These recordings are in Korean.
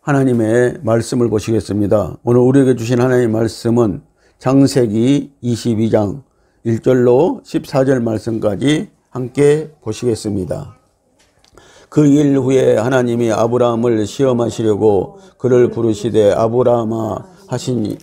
하나님의 말씀을 보시겠습니다. 오늘 우리에게 주신 하나님의 말씀은 창세기 22장 1절로 14절 말씀까지 함께 보시겠습니다. 그 일 후에 하나님이 아브라함을 시험하시려고 그를 부르시되 아브라함아 하시니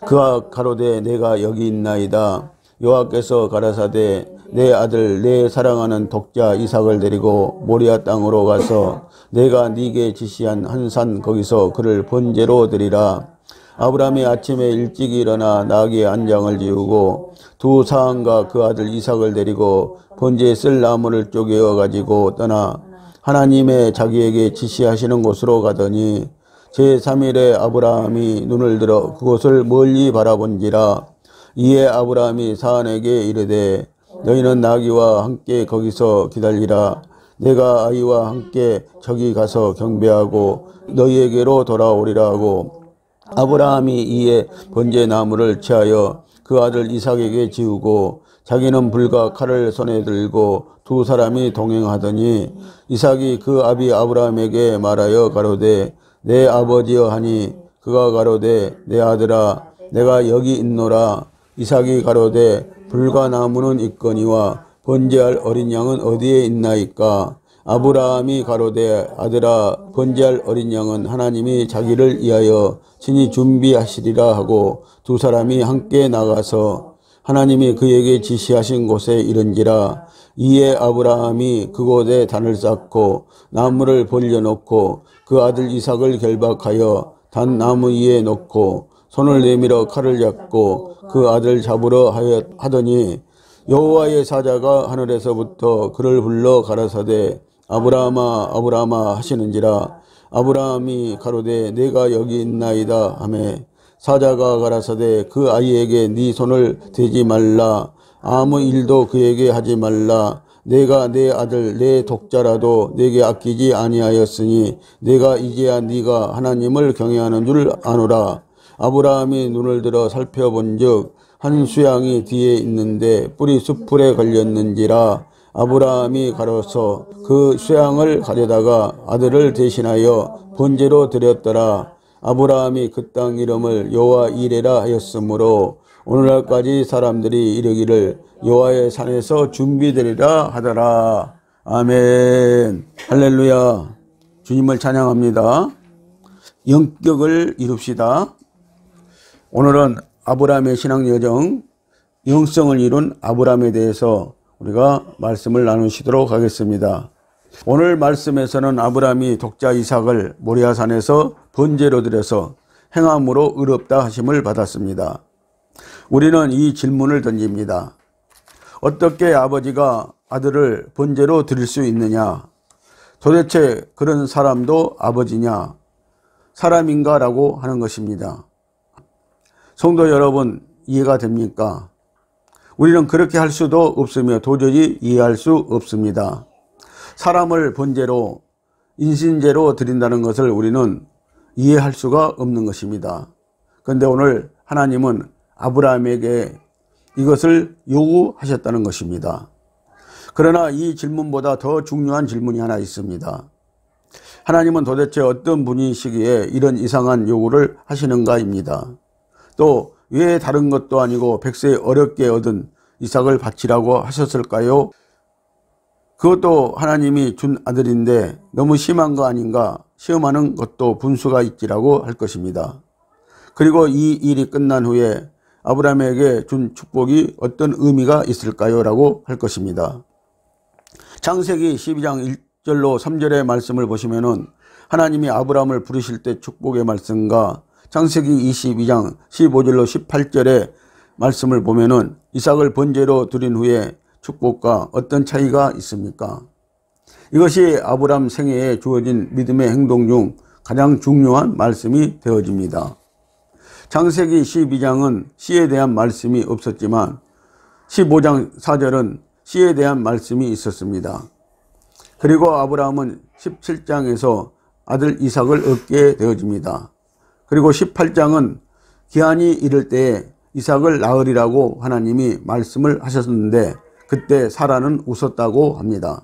그가 가로되 내가 여기 있나이다. 여호와께서 가라사대 내 아들 내 사랑하는 독자 이삭을 데리고 모리아 땅으로 가서 내가 네게 지시한 한 산 거기서 그를 번제로 드리라. 아브라함이 아침에 일찍 일어나 나귀의 안장을 지우고 두 사람과 그 아들 이삭을 데리고 번제에 쓸 나무를 쪼개어 가지고 떠나 하나님의 자기에게 지시하시는 곳으로 가더니 제3일에 아브라함이 눈을 들어 그곳을 멀리 바라본지라. 이에 아브라함이 사안에게 이르되 너희는 나귀와 함께 거기서 기다리라. 내가 아이와 함께 저기 가서 경배하고 너희에게로 돌아오리라 하고 아브라함이 이에 번제 나무를 취하여 그 아들 이삭에게 지우고 자기는 불과 칼을 손에 들고 두 사람이 동행하더니 이삭이 그 아비 아브라함에게 말하여 가로되 내 아버지여 하니 그가 가로되 내 아들아 내가 여기 있노라. 이삭이 가로되 불과 나무는 있거니와 번제할 어린 양은 어디에 있나이까. 아브라함이 가로되 아들아 번제할 어린 양은 하나님이 자기를 위하여 친히 준비하시리라 하고 두 사람이 함께 나가서 하나님이 그에게 지시하신 곳에 이른지라. 이에 아브라함이 그곳에 단을 쌓고 나무를 벌려놓고 그 아들 이삭을 결박하여 단 나무 위에 놓고 손을 내밀어 칼을 잡고 그 아들 잡으러 하더니 여호와의 사자가 하늘에서부터 그를 불러 가라사대 아브라함아 아브라함아 하시는지라. 아브라함이 가로되 내가 여기 있나이다 하매 사자가 가라사대 그 아이에게 네 손을 대지 말라. 아무 일도 그에게 하지 말라. 내가 내 아들 내 독자라도 내게 아끼지 아니하였으니 내가 이제야 네가 하나님을 경외하는 줄 아노라. 아브라함이 눈을 들어 살펴본즉 한 수양이 뒤에 있는데 뿔이 숯불에 걸렸는지라. 아브라함이 가로서 그 수양을 가져다가 아들을 대신하여 번제로 드렸더라. 아브라함이 그 땅 이름을 여호와 이레라 하였으므로 오늘날까지 사람들이 이르기를 여호와의 산에서 준비되리라 하더라. 아멘. 할렐루야. 주님을 찬양합니다. 영격을 이룹시다. 오늘은 아브라함의 신앙 여정, 영성을 이룬 아브라함에 대해서 우리가 말씀을 나누시도록 하겠습니다. 오늘 말씀에서는 아브라함이 독자 이삭을 모리아산에서 번제로 드려서 행함으로 의롭다 하심을 받았습니다. 우리는 이 질문을 던집니다. 어떻게 아버지가 아들을 번제로 드릴 수 있느냐? 도대체 그런 사람도 아버지냐? 사람인가? 라고 하는 것입니다. 성도 여러분, 이해가 됩니까? 우리는 그렇게 할 수도 없으며 도저히 이해할 수 없습니다. 사람을 번제로, 인신제로 드린다는 것을 우리는 이해할 수가 없는 것입니다. 그런데 오늘 하나님은 아브라함에게 이것을 요구하셨다는 것입니다. 그러나 이 질문보다 더 중요한 질문이 하나 있습니다. 하나님은 도대체 어떤 분이시기에 이런 이상한 요구를 하시는가입니다. 또 왜 다른 것도 아니고 100세 어렵게 얻은 이삭을 바치라고 하셨을까요? 그것도 하나님이 준 아들인데 너무 심한 거 아닌가 시험하는 것도 분수가 있지라고 할 것입니다. 그리고 이 일이 끝난 후에 아브라함에게 준 축복이 어떤 의미가 있을까요? 라고 할 것입니다. 창세기 12장 1절로 3절의 말씀을 보시면은 하나님이 아브라함을 부르실 때 축복의 말씀과 창세기 22장 15절로 18절의 말씀을 보면은 이삭을 번제로 드린 후에 축복과 어떤 차이가 있습니까? 이것이 아브라함 생애에 주어진 믿음의 행동 중 가장 중요한 말씀이 되어집니다. 창세기 12장은 씨에 대한 말씀이 없었지만 15장 4절은 씨에 대한 말씀이 있었습니다. 그리고 아브라함은 17장에서 아들 이삭을 얻게 되어집니다. 그리고 18장은 기한이 이를 때에 이삭을 낳으리라고 하나님이 말씀을 하셨는데 그때 사라는 웃었다고 합니다.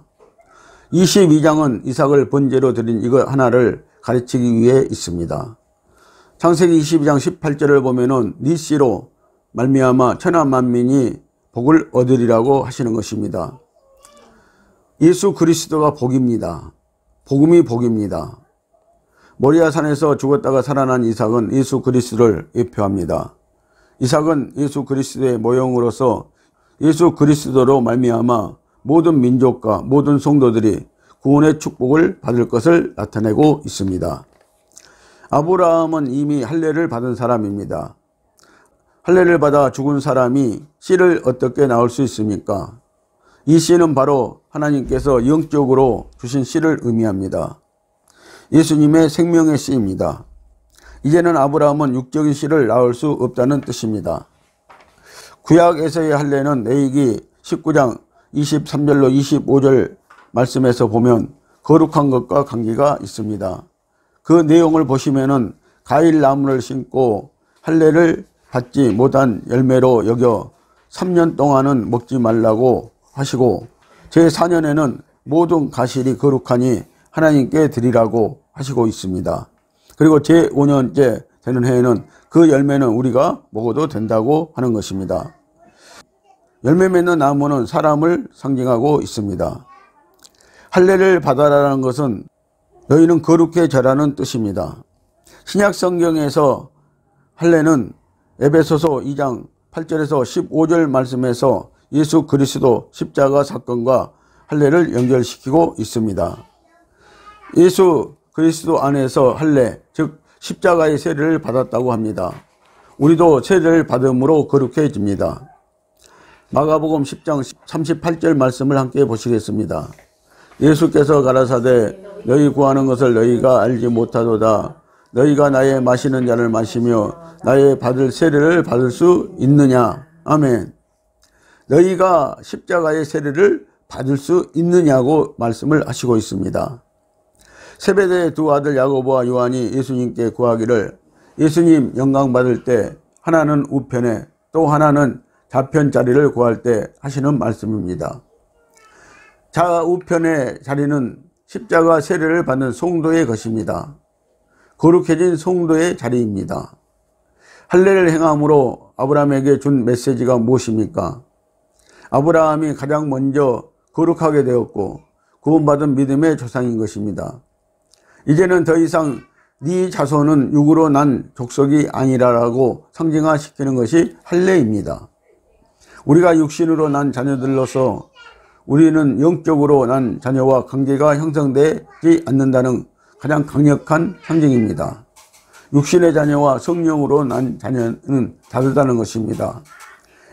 22장은 이삭을 번제로 드린 이거 하나를 가르치기 위해 있습니다. 창세기 22장 18절을 보면은 네 씨로 말미암아 천하 만민이 복을 얻으리라고 하시는 것입니다. 예수 그리스도가 복입니다. 복음이 복입니다. 모리아산에서 죽었다가 살아난 이삭은 예수 그리스도를 예표합니다. 이삭은 예수 그리스도의 모형으로서 예수 그리스도로 말미암아 모든 민족과 모든 성도들이 구원의 축복을 받을 것을 나타내고 있습니다. 아브라함은 이미 할례를 받은 사람입니다. 할례를 받아 죽은 사람이 씨를 어떻게 낳을 수 있습니까? 이 씨는 바로 하나님께서 영적으로 주신 씨를 의미합니다. 예수님의 생명의 씨입니다. 이제는 아브라함은 육적인 씨를 낳을 수 없다는 뜻입니다. 구약에서의 할례는 레위기 19장 23절로 25절 말씀에서 보면 거룩한 것과 관계가 있습니다. 그 내용을 보시면은 과일나무를 심고 할례를 받지 못한 열매로 여겨 3년 동안은 먹지 말라고 하시고 제4년에는 모든 가실이 거룩하니 하나님께 드리라고 하시고 있습니다. 그리고 제5년째 되는 해에는 그 열매는 우리가 먹어도 된다고 하는 것입니다. 열매 맺는 나무는 사람을 상징하고 있습니다. 할례를 받아라는 것은 너희는 거룩해져라는 뜻입니다. 신약 성경에서 할례는 에베소서 2장 8절에서 15절 말씀에서 예수 그리스도 십자가 사건과 할례를 연결시키고 있습니다. 예수 그리스도 안에서 할례, 즉 십자가의 세례를 받았다고 합니다. 우리도 세례를 받음으로 거룩해집니다. 마가복음 10장 38절 말씀을 함께 보시겠습니다. 예수께서 가라사대 너희 구하는 것을 너희가 알지 못하도다. 너희가 나의 마시는 잔을 마시며 나의 받을 세례를 받을 수 있느냐. 아멘. 너희가 십자가의 세례를 받을 수 있느냐고 말씀을 하시고 있습니다. 세베대의 두 아들 야고보와 요한이 예수님께 구하기를 예수님 영광 받을 때 하나는 우편에 또 하나는 좌편 자리를 구할 때 하시는 말씀입니다. 좌우편의 자리는 십자가 세례를 받는 성도의 것입니다. 거룩해진 성도의 자리입니다. 할례를 행함으로 아브라함에게 준 메시지가 무엇입니까? 아브라함이 가장 먼저 거룩하게 되었고 구원받은 믿음의 조상인 것입니다. 이제는 더 이상 네 자손은 육으로 난 족속이 아니라라고 상징화시키는 것이 할례입니다. 우리가 육신으로 난 자녀들로서 우리는 영적으로 난 자녀와 관계가 형성되지 않는다는 가장 강력한 상징입니다. 육신의 자녀와 성령으로 난 자녀는 다르다는 것입니다.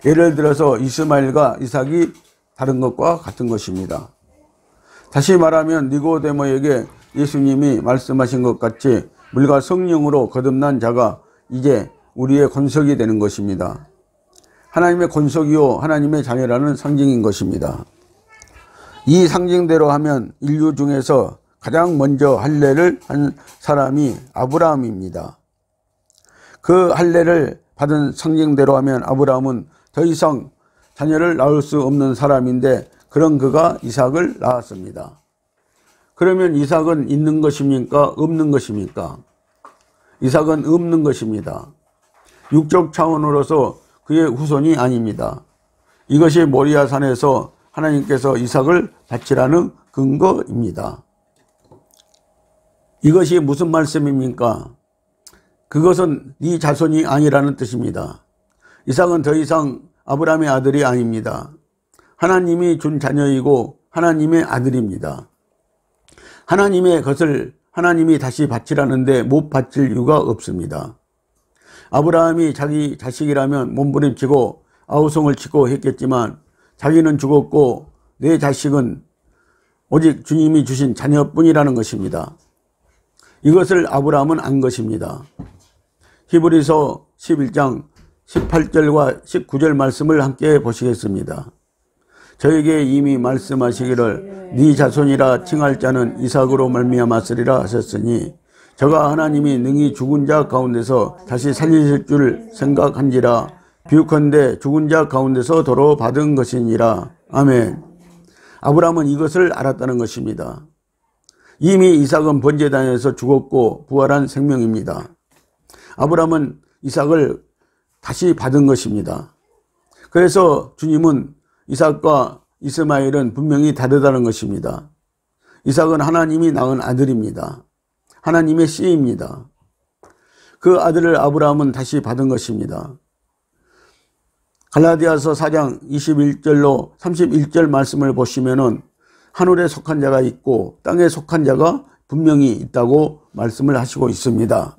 예를 들어서 이스마엘과 이삭이 다른 것과 같은 것입니다. 다시 말하면 니고데모에게 예수님이 말씀하신 것 같이 물과 성령으로 거듭난 자가 이제 우리의 권속이 되는 것입니다. 하나님의 권속이요 하나님의 자녀라는 상징인 것입니다. 이 상징대로 하면 인류 중에서 가장 먼저 할례를 한 사람이 아브라함입니다. 그 할례를 받은 상징대로 하면 아브라함은 더 이상 자녀를 낳을 수 없는 사람인데 그런 그가 이삭을 낳았습니다. 그러면 이삭은 있는 것입니까? 없는 것입니까? 이삭은 없는 것입니다. 육적 차원으로서 그의 후손이 아닙니다. 이것이 모리아산에서 하나님께서 이삭을 바치라는 근거입니다. 이것이 무슨 말씀입니까? 그것은 네 자손이 아니라는 뜻입니다. 이삭은 더 이상 아브라함의 아들이 아닙니다. 하나님이 준 자녀이고 하나님의 아들입니다. 하나님의 것을 하나님이 다시 바치라는데 못 바칠 이유가 없습니다. 아브라함이 자기 자식이라면 몸부림치고 아우성을 치고 했겠지만 자기는 죽었고 내 자식은 오직 주님이 주신 자녀뿐이라는 것입니다. 이것을 아브라함은 안 것입니다. 히브리서 11장 18절과 19절 말씀을 함께 보시겠습니다. 저에게 이미 말씀하시기를 네 자손이라 칭할 자는 이삭으로 말미암았으리라 하셨으니 저가 하나님이 능히 죽은 자 가운데서 다시 살리실 줄 생각한지라 비유컨대 죽은 자 가운데서 도로 받은 것이니라. 아멘. 아브라함은 이것을 알았다는 것입니다. 이미 이삭은 번제단에서 죽었고 부활한 생명입니다. 아브라함은 이삭을 다시 받은 것입니다. 그래서 주님은 이삭과 이스마엘은 분명히 다르다는 것입니다. 이삭은 하나님이 낳은 아들입니다. 하나님의 씨입니다. 그 아들을 아브라함은 다시 받은 것입니다. 갈라디아서 4장 21절로 31절 말씀을 보시면은 하늘에 속한 자가 있고 땅에 속한 자가 분명히 있다고 말씀을 하시고 있습니다.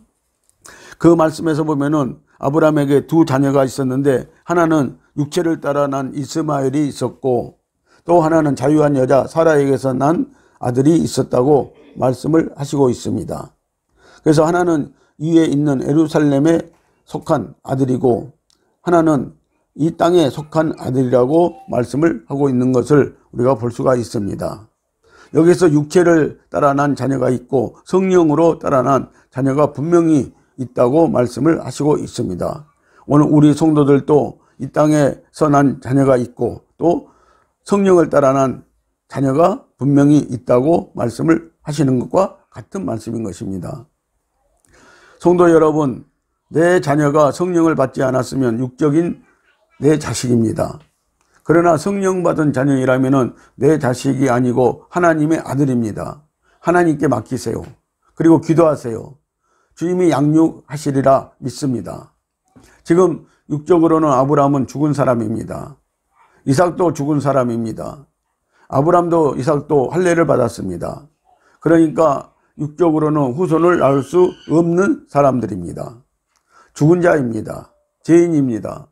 그 말씀에서 보면은 아브라함에게 두 자녀가 있었는데 하나는 육체를 따라 난 이스마엘이 있었고 또 하나는 자유한 여자 사라에게서 난 아들이 있었다고 말씀을 하시고 있습니다. 그래서 하나는 위에 있는 예루살렘에 속한 아들이고 하나는 이 땅에 속한 아들이라고 말씀을 하고 있는 것을 우리가 볼 수가 있습니다. 여기서 육체를 따라 난 자녀가 있고 성령으로 따라 난 자녀가 분명히 있다고 말씀을 하시고 있습니다. 오늘 우리 성도들도 이 땅에서 난 자녀가 있고 또 성령을 따라 난 자녀가 분명히 있다고 말씀을 하시는 것과 같은 말씀인 것입니다. 성도 여러분, 내 자녀가 성령을 받지 않았으면 육적인 내 자식입니다. 그러나 성령 받은 자녀이라면 내 자식이 아니고 하나님의 아들입니다. 하나님께 맡기세요. 그리고 기도하세요. 주님이 양육하시리라 믿습니다. 지금 육적으로는 아브라함은 죽은 사람입니다. 이삭도 죽은 사람입니다. 아브라함도 이삭도 할례를 받았습니다. 그러니까 육적으로는 후손을 낳을 수 없는 사람들입니다. 죽은 자입니다. 죄인입니다.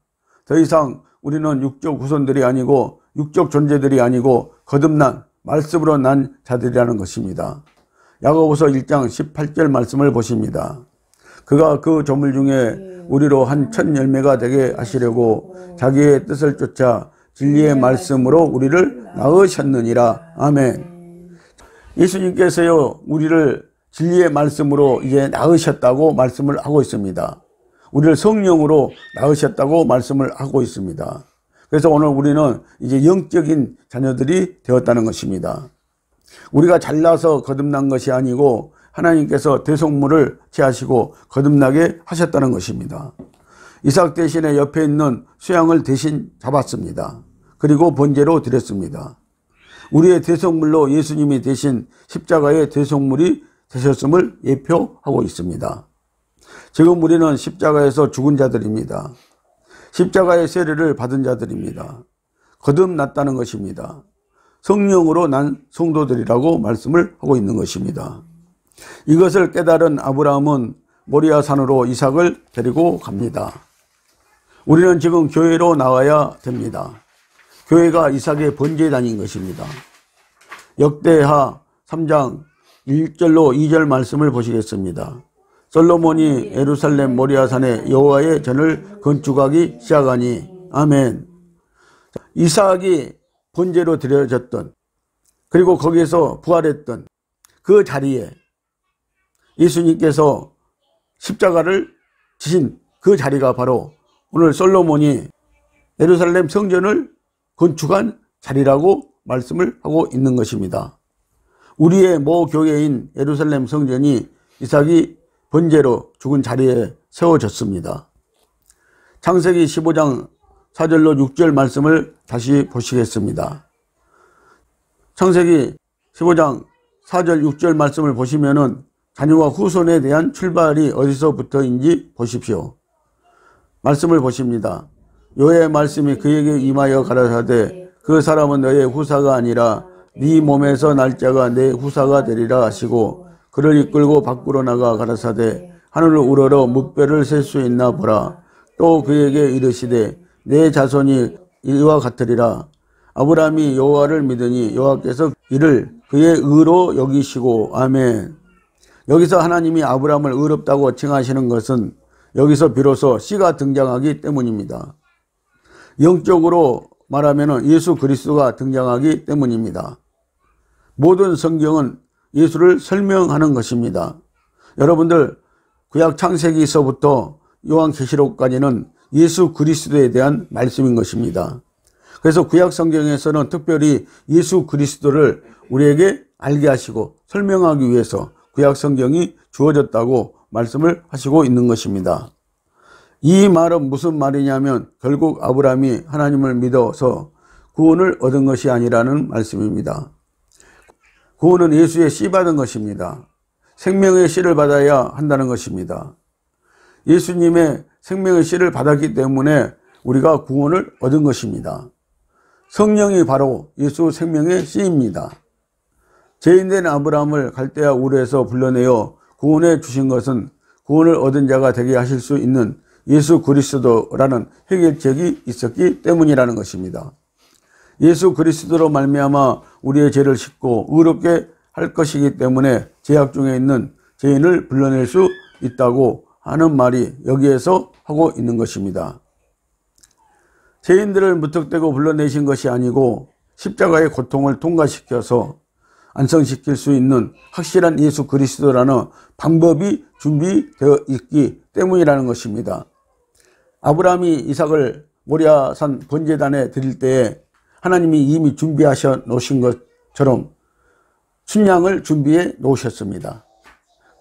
더 이상 우리는 육적 후손들이 아니고 육적 존재들이 아니고 거듭난 말씀으로 난 자들이라는 것입니다. 야고보서 1장 18절 말씀을 보십니다. 그가 그 조물 중에 우리로 한 첫 열매가 되게 하시려고 자기의 뜻을 쫓아 진리의 말씀으로 우리를 낳으셨느니라. 아멘. 예수님께서요 우리를 진리의 말씀으로 이제 낳으셨다고 말씀을 하고 있습니다. 우리를 성령으로 낳으셨다고 말씀을 하고 있습니다. 그래서 오늘 우리는 이제 영적인 자녀들이 되었다는 것입니다. 우리가 잘나서 거듭난 것이 아니고 하나님께서 대속물을 취하시고 거듭나게 하셨다는 것입니다. 이삭 대신에 옆에 있는 수양을 대신 잡았습니다. 그리고 번제로 드렸습니다. 우리의 대속물로 예수님이 대신 십자가의 대속물이 되셨음을 예표하고 있습니다. 지금 우리는 십자가에서 죽은 자들입니다. 십자가의 세례를 받은 자들입니다. 거듭났다는 것입니다. 성령으로 난 성도들이라고 말씀을 하고 있는 것입니다. 이것을 깨달은 아브라함은 모리아 산으로 이삭을 데리고 갑니다. 우리는 지금 교회로 나와야 됩니다. 교회가 이삭의 번제단인 것입니다. 역대하 3장 1절로 2절 말씀을 보시겠습니다. 솔로몬이 예루살렘 모리아산에 여호와의 전을 건축하기 시작하니 아멘. 이삭이 번제로 드려졌던 그리고 거기에서 부활했던 그 자리에 예수님께서 십자가를 지신 그 자리가 바로 오늘 솔로몬이 예루살렘 성전을 건축한 자리라고 말씀을 하고 있는 것입니다. 우리의 모 교회인 예루살렘 성전이 이삭이 번제로 죽은 자리에 세워졌습니다. 창세기 15장 4절로 6절 말씀을 다시 보시겠습니다. 창세기 15장 4절 6절 말씀을 보시면은 자녀와 후손에 대한 출발이 어디서부터인지 보십시오. 말씀을 보십니다. 여호와의 말씀이 그에게 임하여 가라사대 그 사람은 너의 후사가 아니라 네 몸에서 날 자가 내 후사가 되리라 하시고 그를 이끌고 밖으로 나가 가라사대 하늘을 우러러 뭇별을 셀 수 있나 보라. 또 그에게 이르시되 내 자손이 이와 같으리라. 아브라함이 여호와를 믿으니 여호와께서 이를 그의 의로 여기시고 아멘. 여기서 하나님이 아브라함을 의롭다고 칭하시는 것은 여기서 비로소 씨가 등장하기 때문입니다. 영적으로 말하면 예수 그리스도가 등장하기 때문입니다. 모든 성경은 예수를 설명하는 것입니다. 여러분들 구약 창세기서부터 요한계시록까지는 예수 그리스도에 대한 말씀인 것입니다. 그래서 구약 성경에서는 특별히 예수 그리스도를 우리에게 알게 하시고 설명하기 위해서 구약 성경이 주어졌다고 말씀을 하시고 있는 것입니다. 이 말은 무슨 말이냐면 결국 아브라함이 하나님을 믿어서 구원을 얻은 것이 아니라는 말씀입니다. 구원은 예수의 씨 받은 것입니다. 생명의 씨를 받아야 한다는 것입니다. 예수님의 생명의 씨를 받았기 때문에 우리가 구원을 얻은 것입니다. 성령이 바로 예수 생명의 씨입니다. 죄인된 아브라함을 갈대아 우르에서 불러내어 구원해 주신 것은 구원을 얻은 자가 되게 하실 수 있는 예수 그리스도라는 해결책이 있었기 때문이라는 것입니다. 예수 그리스도로 말미암아 우리의 죄를 씻고 의롭게 할 것이기 때문에 죄악 중에 있는 죄인을 불러낼 수 있다고 하는 말이 여기에서 하고 있는 것입니다. 죄인들을 무턱대고 불러내신 것이 아니고 십자가의 고통을 통과시켜서 안성시킬 수 있는 확실한 예수 그리스도라는 방법이 준비되어 있기 때문이라는 것입니다. 아브라함이 이삭을 모리아산 번제단에 드릴 때에 하나님이 이미 준비하셔 놓으신 것처럼 순양을 준비해 놓으셨습니다.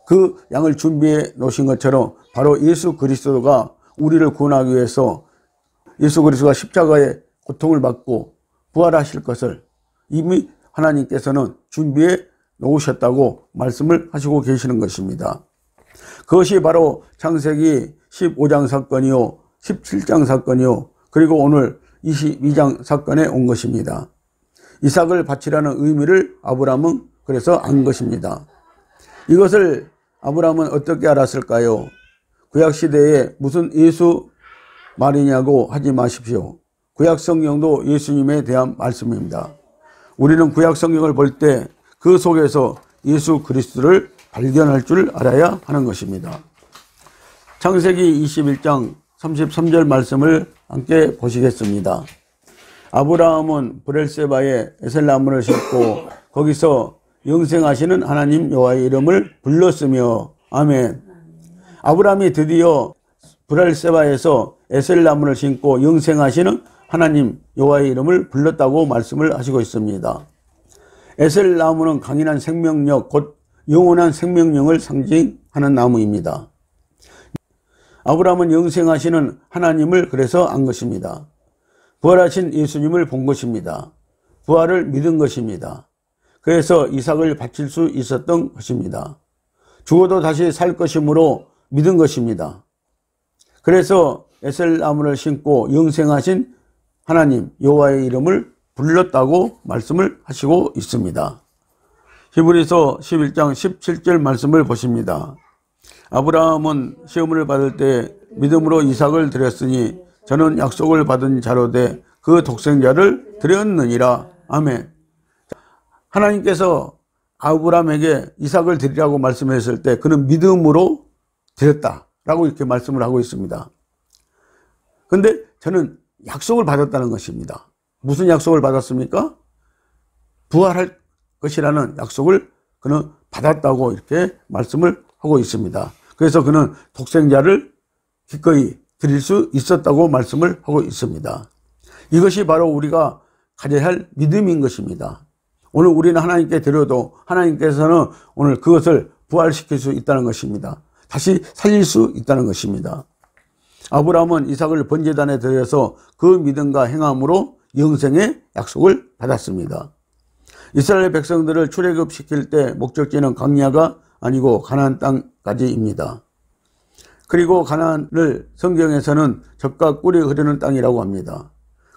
그 양을 준비해 놓으신 것처럼 바로 예수 그리스도가 우리를 구원하기 위해서 예수 그리스도가 십자가의 고통을 받고 부활하실 것을 이미 하나님께서는 준비해 놓으셨다고 말씀을 하시고 계시는 것입니다. 그것이 바로 창세기 15장 사건이요 17장 사건이요 그리고 오늘 22장 사건에 온 것입니다. 이삭을 바치라는 의미를 아브라함은 그래서 안 것입니다. 이것을 아브라함은 어떻게 알았을까요? 구약시대에 무슨 예수 말이냐고 하지 마십시오. 구약성경도 예수님에 대한 말씀입니다. 우리는 구약성경을 볼 때 그 속에서 예수 그리스도를 발견할 줄 알아야 하는 것입니다. 창세기 21장 33절 말씀을 함께 보시겠습니다. 아브라함은 브엘세바에 에셀나무를 심고 거기서 영생하시는 하나님 여호와의 이름을 불렀으며 아멘. 아브라함이 드디어 브엘세바에서 에셀나무를 심고 영생하시는 하나님 여호와의 이름을 불렀다고 말씀을 하시고 있습니다. 에셀나무는 강인한 생명력 곧 영원한 생명력을 상징하는 나무입니다. 아브라함은 영생하시는 하나님을 그래서 안 것입니다. 부활하신 예수님을 본 것입니다. 부활을 믿은 것입니다. 그래서 이삭을 바칠 수 있었던 것입니다. 죽어도 다시 살 것이므로 믿은 것입니다. 그래서 에셀나무를 심고 영생하신 하나님 여호와의 이름을 불렀다고 말씀을 하시고 있습니다. 히브리서 11장 17절 말씀을 보십니다. 아브라함은 시험을 받을 때 믿음으로 이삭을 드렸으니 저는 약속을 받은 자로 돼 그 독생자를 드렸느니라. 아멘. 하나님께서 아브라함에게 이삭을 드리라고 말씀했을 때 그는 믿음으로 드렸다라고 이렇게 말씀을 하고 있습니다. 그런데 저는 약속을 받았다는 것입니다. 무슨 약속을 받았습니까? 부활할 것이라는 약속을 그는 받았다고 이렇게 말씀을 하고 있습니다. 그래서 그는 독생자를 기꺼이 드릴 수 있었다고 말씀을 하고 있습니다. 이것이 바로 우리가 가져야 할 믿음인 것입니다. 오늘 우리는 하나님께 드려도 하나님께서는 오늘 그것을 부활시킬 수 있다는 것입니다. 다시 살릴 수 있다는 것입니다. 아브라함은 이삭을 번제단에 드려서 그 믿음과 행함으로 영생의 약속을 받았습니다. 이스라엘 백성들을 출애굽시킬 때 목적지는 광야가 아니고 가나안 땅까지입니다. 그리고 가나안을 성경에서는 젖과 꿀이 흐르는 땅이라고 합니다.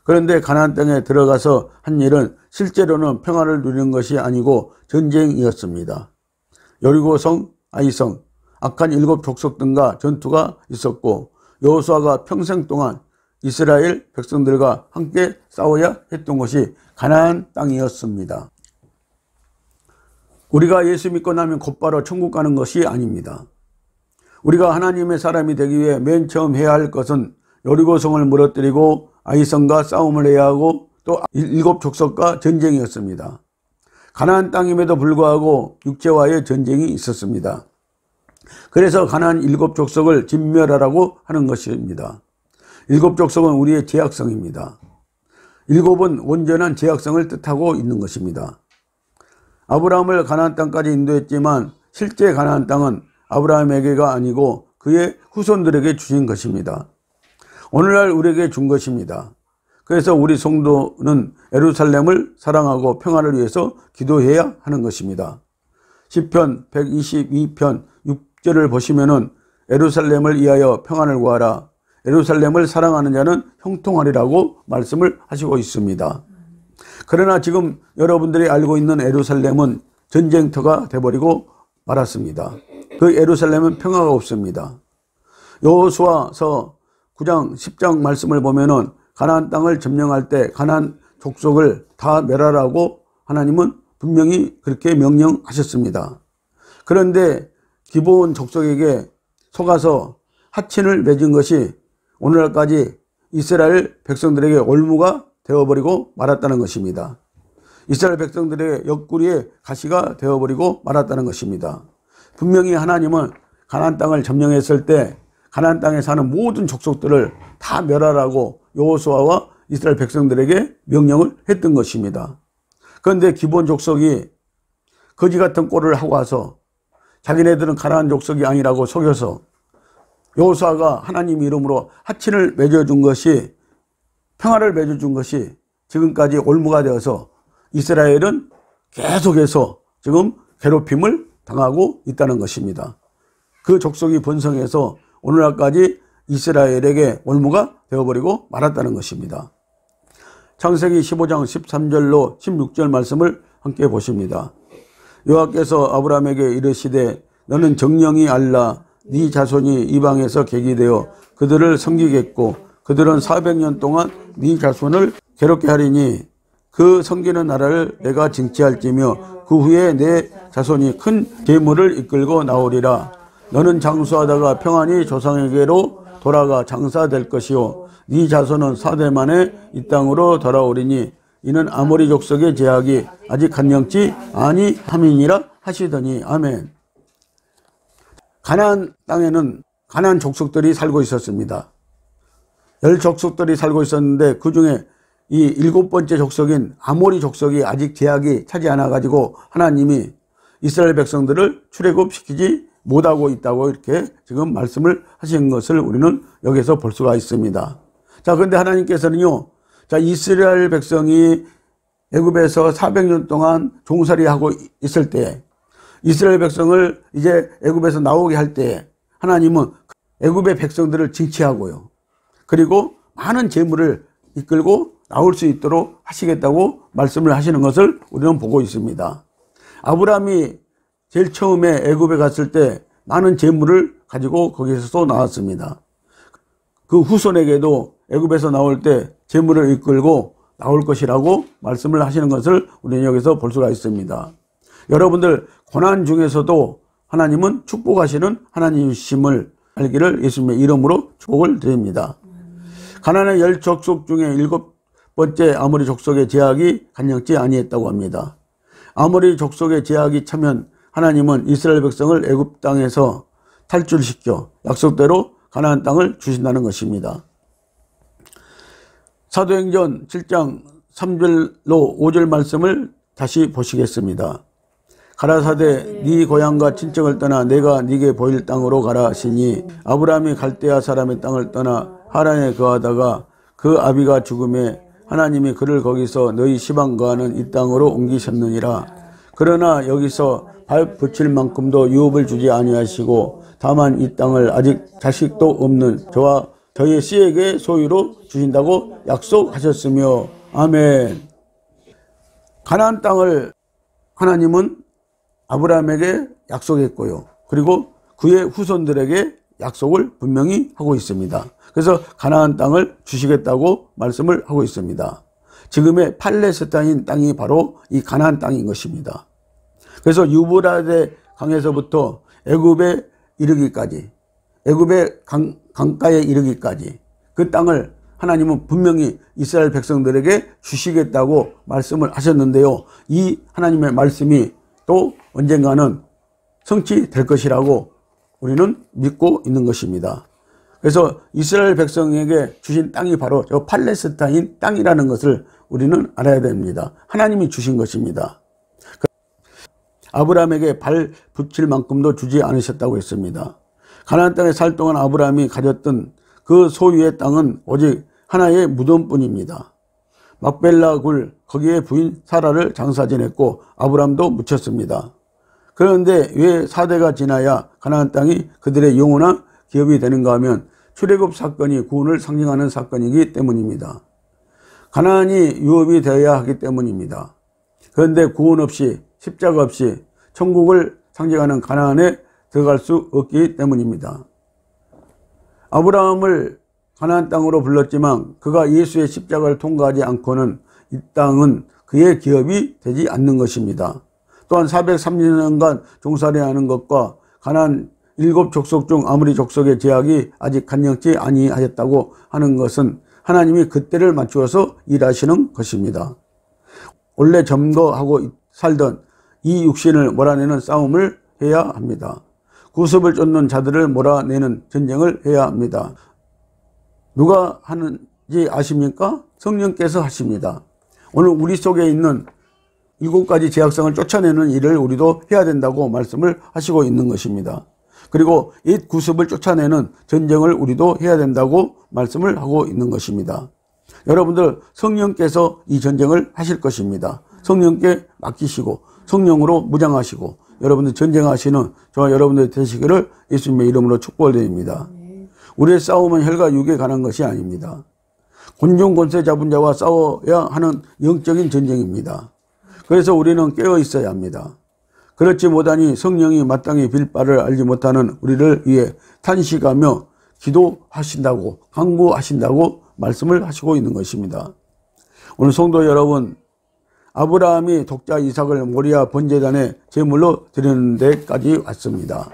그런데 가나안 땅에 들어가서 한 일은 실제로는 평화를 누리는 것이 아니고 전쟁이었습니다. 여리고성, 아이성, 악한 7 족속 등과 전투가 있었고 여호수아가 평생 동안 이스라엘 백성들과 함께 싸워야 했던 것이 가나안 땅이었습니다. 우리가 예수 믿고 나면 곧바로 천국 가는 것이 아닙니다. 우리가 하나님의 사람이 되기 위해 맨 처음 해야 할 것은 여리고성을 무너뜨리고 아이성과 싸움을 해야 하고 또 7 족속과 전쟁이었습니다. 가나안 땅임에도 불구하고 육체와의 전쟁이 있었습니다. 그래서 가나안 7 족속을 진멸하라고 하는 것입니다. 7 족속은 우리의 죄악성입니다. 7은 온전한 죄악성을 뜻하고 있는 것입니다. 아브라함을 가나안 땅까지 인도했지만 실제 가나안 땅은 아브라함에게가 아니고 그의 후손들에게 주신 것입니다. 오늘날 우리에게 준 것입니다. 그래서 우리 성도는 예루살렘을 사랑하고 평화를 위해서 기도해야 하는 것입니다. 시편 122편 6절을 보시면은 예루살렘을 위하여 평안을 구하라. 예루살렘을 사랑하는 자는 형통하리라고 말씀을 하시고 있습니다. 그러나 지금 여러분들이 알고 있는 예루살렘은 전쟁터가 돼버리고 말았습니다. 그 예루살렘은 평화가 없습니다. 여호수아서 9장 10장 말씀을 보면은 가나안 땅을 점령할 때 가나안 족속을 다 멸하라고 하나님은 분명히 그렇게 명령하셨습니다. 그런데 기브온 족속에게 속아서 하친을 맺은 것이 오늘날까지 이스라엘 백성들에게 올무가 되어버리고 말았다는 것입니다. 이스라엘 백성들의 옆구리에 가시가 되어버리고 말았다는 것입니다. 분명히 하나님은 가나안 땅을 점령했을 때 가나안 땅에 사는 모든 족속들을 다 멸하라고 여호수아와 이스라엘 백성들에게 명령을 했던 것입니다. 그런데 기브온 족속이 거지 같은 꼴을 하고 와서 자기네들은 가나안 족속이 아니라고 속여서 여호수아가 하나님 이름으로 하친을 맺어준 것이, 평화를 맺어준 것이 지금까지 올무가 되어서 이스라엘은 계속해서 지금 괴롭힘을 당하고 있다는 것입니다. 그 족속이 번성해서 오늘날까지 이스라엘에게 올무가 되어버리고 말았다는 것입니다. 창세기 15장 13절로 16절 말씀을 함께 보십니다. 여호와께서 아브라함에게 이르시되 너는 정령이 알라 네 자손이 이방에서 객이되어 그들을 섬기겠고 그들은 400년 동안 네 자손을 괴롭게 하리니 그 섬기는 나라를 내가 징치할지며 그 후에 내 자손이 큰 재물을 이끌고 나오리라. 너는 장수하다가 평안히 조상에게로 돌아가 장사될 것이요 네 자손은 4대 만에 이 땅으로 돌아오리니 이는 아모리 족속의 제약이 아직 간영치 아니함이니라 하시더니 아멘. 가나안 땅에는 가나안 족속들이 살고 있었습니다. 10족속들이 살고 있었는데 그 중에 이 7번째 족속인 아모리 족속이 아직 제약이 차지 않아 가지고 하나님이 이스라엘 백성들을 출애굽시키지 못하고 있다고 이렇게 지금 말씀을 하신 것을 우리는 여기서 볼 수가 있습니다. 자, 그런데 하나님께서는요, 자, 이스라엘 백성이 애굽에서 400년 동안 종살이하고 있을 때, 이스라엘 백성을 이제 애굽에서 나오게 할 때 하나님은 애굽의 백성들을 징치하고요, 그리고 많은 재물을 이끌고 나올 수 있도록 하시겠다고 말씀을 하시는 것을 우리는 보고 있습니다. 아브라함이 제일 처음에 애굽에 갔을 때 많은 재물을 가지고 거기서 또 나왔습니다. 그 후손에게도 애굽에서 나올 때 재물을 이끌고 나올 것이라고 말씀을 하시는 것을 우리는 여기서 볼 수가 있습니다. 여러분들 고난 중에서도 하나님은 축복하시는 하나님이심을 알기를 예수님의 이름으로 축복을 드립니다. 가나안의 10족속 중에 7번째 아모리 족속의 제약이 간영치 아니했다고 합니다. 아모리 족속의 제약이 차면 하나님은 이스라엘 백성을 애굽 땅에서 탈출시켜 약속대로 가나안 땅을 주신다는 것입니다. 사도행전 7장 3절로 5절 말씀을 다시 보시겠습니다. 가라사대 네 고향과 친척을 떠나 내가 네게 보일 땅으로 가라 하시니 아브라함이 갈대아 사람의 땅을 떠나 하란에 거하다가 그 아비가 죽음에 하나님이 그를 거기서 너희 시방 거하는 이 땅으로 옮기셨느니라. 그러나 여기서 발 붙일 만큼도 유업을 주지 아니하시고 다만 이 땅을 아직 자식도 없는 저와 저의 씨에게 소유로 주신다고 약속하셨으며 아멘. 가나안 땅을 하나님은 아브라함에게 약속했고요, 그리고 그의 후손들에게 약속을 분명히 하고 있습니다. 그래서 가나안 땅을 주시겠다고 말씀을 하고 있습니다. 지금의 팔레스타인 땅이 바로 이 가나안 땅인 것입니다. 그래서 유브라데 강에서부터 애굽에 이르기까지, 애굽의 강가에 이르기까지 그 땅을 하나님은 분명히 이스라엘 백성들에게 주시겠다고 말씀을 하셨는데요, 이 하나님의 말씀이 또 언젠가는 성취될 것이라고 우리는 믿고 있는 것입니다. 그래서 이스라엘 백성에게 주신 땅이 바로 저 팔레스타인 땅이라는 것을 우리는 알아야 됩니다. 하나님이 주신 것입니다. 아브라함에게 발 붙일 만큼도 주지 않으셨다고 했습니다. 가나안 땅에 살 동안 아브라함이 가졌던 그 소유의 땅은 오직 하나의 무덤뿐입니다. 막벨라 굴 거기에 부인 사라를 장사 지냈고 아브라함도 묻혔습니다. 그런데 왜 4대가 지나야 가나안 땅이 그들의 영원한 기업이 되는가 하면 출애굽 사건이 구원을 상징하는 사건이기 때문입니다. 가나안이 유업이 되어야 하기 때문입니다. 그런데 구원 없이 십자가 없이 천국을 상징하는 가나안에 들어갈 수 없기 때문입니다. 아브라함을 가나안 땅으로 불렀지만 그가 예수의 십자가를 통과하지 않고는 이 땅은 그의 기업이 되지 않는 것입니다. 또한 430년간 종살이하는 것과 가나안 7족속 중 아무리 족속의 제약이 아직 간영치 아니하였다고 하는 것은 하나님이 그때를 맞추어서 일하시는 것입니다. 원래 점거하고 살던 이 육신을 몰아내는 싸움을 해야 합니다. 구습을 쫓는 자들을 몰아내는 전쟁을 해야 합니다. 누가 하는지 아십니까? 성령께서 하십니다. 오늘 우리 속에 있는 7가지 제약성을 쫓아내는 일을 우리도 해야 된다고 말씀을 하시고 있는 것입니다. 그리고 옛 구습을 쫓아내는 전쟁을 우리도 해야 된다고 말씀을 하고 있는 것입니다. 여러분들 성령께서 이 전쟁을 하실 것입니다. 성령께 맡기시고 성령으로 무장하시고 여러분들 전쟁하시는 저와 여러분들 되시기를 예수님의 이름으로 축복드립니다. 우리의 싸움은 혈과 육에 관한 것이 아닙니다. 곤종 권세 잡은 자와 싸워야 하는 영적인 전쟁입니다. 그래서 우리는 깨어 있어야 합니다. 그렇지 못하니 성령이 마땅히 빌 바를 알지 못하는 우리를 위해 탄식하며 기도하신다고 강구하신다고 말씀을 하시고 있는 것입니다. 오늘 성도 여러분, 아브라함이 독자 이삭을 모리아 번제단에 제물로 드리는 데까지 왔습니다.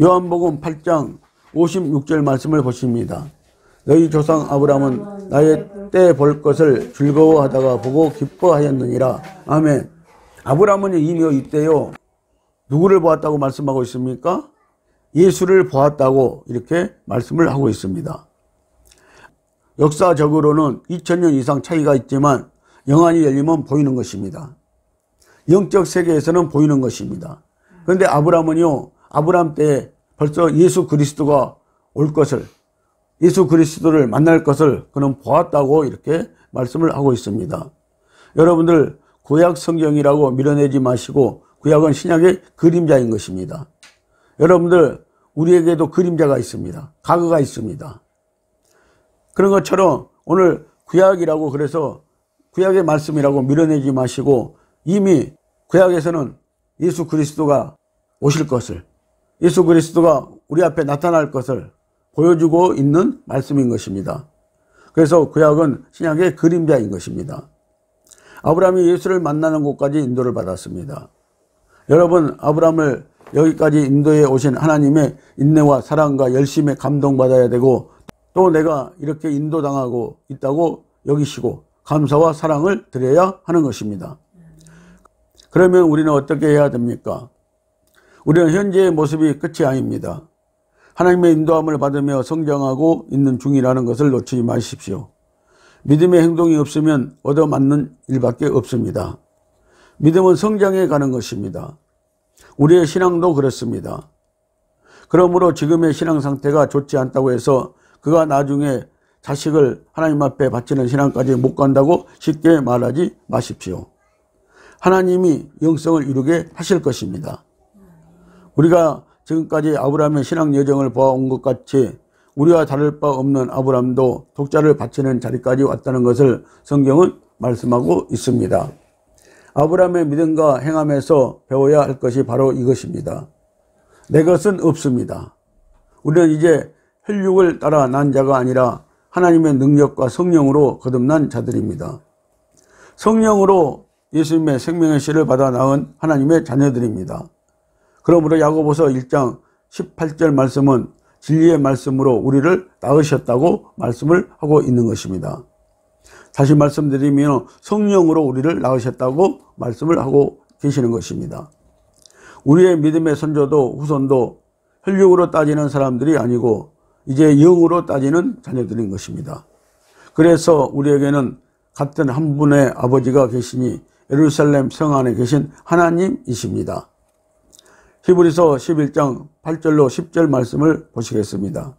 요한복음 8장 56절 말씀을 보십니다. 너희 조상 아브라함은 나의 때 볼 것을 즐거워하다가 보고 기뻐하였느니라. 아멘. 아브라함은 이미 이때요 누구를 보았다고 말씀하고 있습니까? 예수를 보았다고 이렇게 말씀을 하고 있습니다. 역사적으로는 2000년 이상 차이가 있지만 영안이 열리면 보이는 것입니다. 영적 세계에서는 보이는 것입니다. 그런데 아브라함은요, 아브라함 때 벌써 예수 그리스도가 올 것을, 예수 그리스도를 만날 것을 그는 보았다고 이렇게 말씀을 하고 있습니다. 여러분들 구약 성경이라고 밀어내지 마시고 구약은 신약의 그림자인 것입니다. 여러분들 우리에게도 그림자가 있습니다. 과거가 있습니다. 그런 것처럼 오늘 구약이라고 그래서 구약의 말씀이라고 밀어내지 마시고 이미 구약에서는 예수 그리스도가 오실 것을, 예수 그리스도가 우리 앞에 나타날 것을 보여주고 있는 말씀인 것입니다. 그래서 구약은 신약의 그림자인 것입니다. 아브라함이 예수를 만나는 곳까지 인도를 받았습니다. 여러분, 아브라함을 여기까지 인도해 오신 하나님의 인내와 사랑과 열심에 감동받아야 되고 또 내가 이렇게 인도당하고 있다고 여기시고 감사와 사랑을 드려야 하는 것입니다. 그러면 우리는 어떻게 해야 됩니까? 우리는 현재의 모습이 끝이 아닙니다. 하나님의 인도함을 받으며 성장하고 있는 중이라는 것을 놓치지 마십시오. 믿음의 행동이 없으면 얻어맞는 일밖에 없습니다. 믿음은 성장해 가는 것입니다. 우리의 신앙도 그렇습니다. 그러므로 지금의 신앙 상태가 좋지 않다고 해서 그가 나중에 자식을 하나님 앞에 바치는 신앙까지 못 간다고 쉽게 말하지 마십시오. 하나님이 영성을 이루게 하실 것입니다. 우리가 지금까지 아브라함의 신앙 여정을 보아온 것 같이 우리와 다를 바 없는 아브라함도 독자를 바치는 자리까지 왔다는 것을 성경은 말씀하고 있습니다. 아브라함의 믿음과 행함에서 배워야 할 것이 바로 이것입니다. 내 것은 없습니다. 우리는 이제 혈육을 따라 난 자가 아니라 하나님의 능력과 성령으로 거듭난 자들입니다. 성령으로 예수님의 생명의 씨를 받아 낳은 하나님의 자녀들입니다. 그러므로 야고보서 1장 18절 말씀은 진리의 말씀으로 우리를 낳으셨다고 말씀을 하고 있는 것입니다. 다시 말씀드리면 성령으로 우리를 낳으셨다고 말씀을 하고 계시는 것입니다. 우리의 믿음의 선조도 후손도 혈육으로 따지는 사람들이 아니고 이제 영으로 따지는 자녀들인 것입니다. 그래서 우리에게는 같은 한 분의 아버지가 계시니 예루살렘 성 안에 계신 하나님이십니다. 히브리서 11장 8절로 10절 말씀을 보시겠습니다.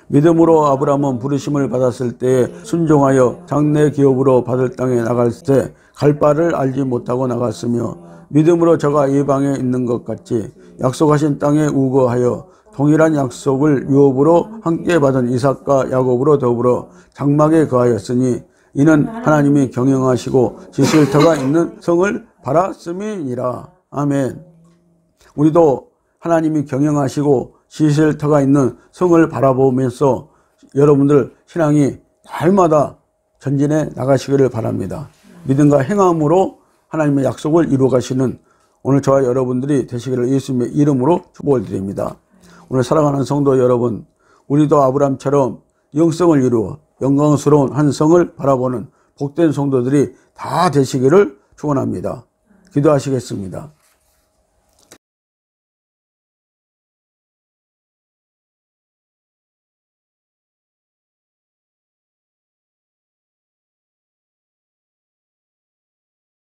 믿음으로 아브라함은 부르심을 받았을 때에 순종하여 장래 기업으로 받을 땅에 나갈 때 갈 바를 알지 못하고 나갔으며 믿음으로 저가 이방에 있는 것 같이 약속하신 땅에 우거하여 동일한 약속을 유업으로 함께 받은 이삭과 야곱으로 더불어 장막에 거하였으니 이는 하나님이 경영하시고 지실 터가 있는 성을 바랐음이니라. 아멘. 우리도 하나님이 경영하시고 지실 터가 있는 성을 바라보면서 여러분들 신앙이 날마다 전진해 나가시기를 바랍니다. 믿음과 행함으로 하나님의 약속을 이루어 가시는 오늘 저와 여러분들이 되시기를 예수님의 이름으로 축복을 드립니다. 오늘 사랑하는 성도 여러분, 우리도 아브라함처럼 영성을 이루어 영광스러운 한 성을 바라보는 복된 성도들이 다 되시기를 축원합니다. 기도하시겠습니다.